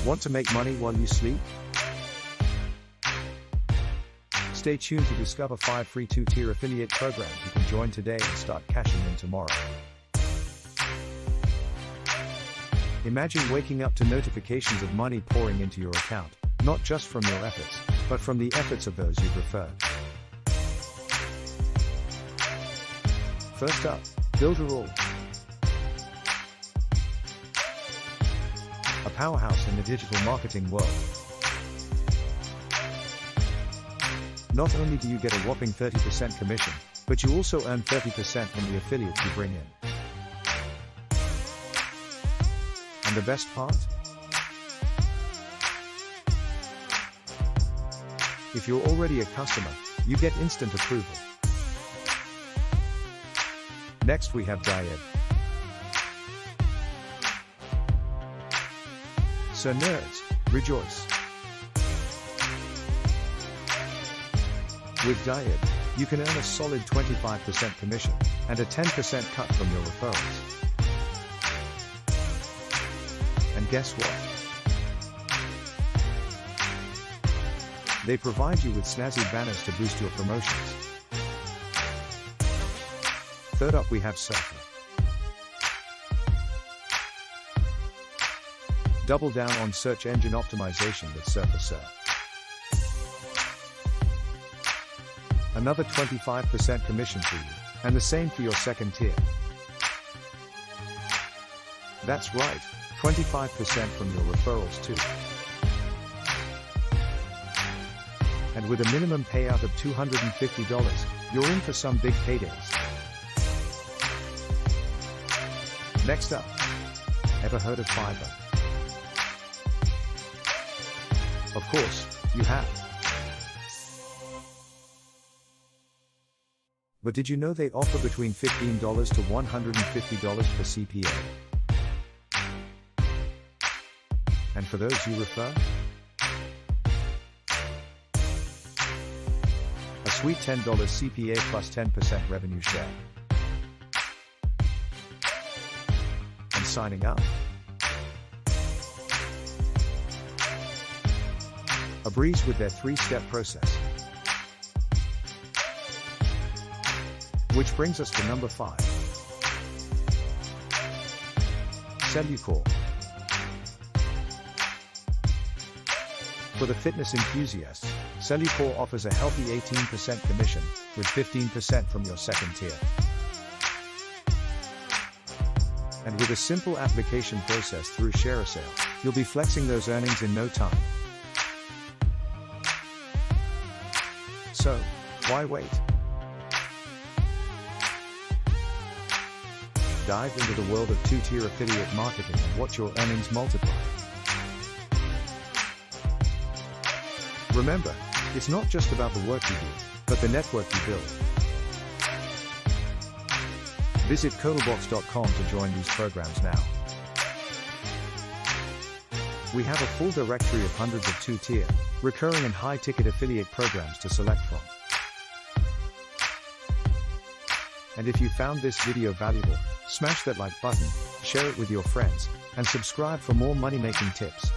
Want to make money while you sleep? Stay tuned to discover 5 free 2-tier affiliate programs you can join today and start cashing in tomorrow. Imagine waking up to notifications of money pouring into your account, not just from your efforts, but from the efforts of those you've referred. First up, Builderall. A powerhouse in the digital marketing world. Not only do you get a whopping 30% commission, but you also earn 30% from the affiliates you bring in. And the best part? If you're already a customer, you get instant approval. Next we have Diib. So nerds, rejoice. With Diib, you can earn a solid 25% commission, and a 10% cut from your referrals. And guess what? They provide you with snazzy banners to boost your promotions. Third up we have Cellucor. Double down on search engine optimization with Cellucor. Another 25% commission for you, and the same for your second tier. That's right, 25% from your referrals too. And with a minimum payout of $250, you're in for some big paydays. Next up, ever heard of Fiverr? Of course, you have. But did you know they offer between $15 to $150 per CPA? And for those you refer? A sweet $10 CPA plus 10% revenue share. And signing up? A breeze with their 3-step process. Which brings us to number 5. Cellucor. For the fitness enthusiasts, Cellucor offers a healthy 18% commission, with 15% from your second tier. And with a simple application process through ShareASale, you'll be flexing those earnings in no time. So, why wait? Dive into the world of 2-tier affiliate marketing and watch your earnings multiply. Remember, it's not just about the work you do, but the network you build. Visit Kobabox.com to join these programs now. We have a full directory of hundreds of 2-tier, recurring and high-ticket affiliate programs to select from. And if you found this video valuable, smash that like button, share it with your friends, and subscribe for more money-making tips.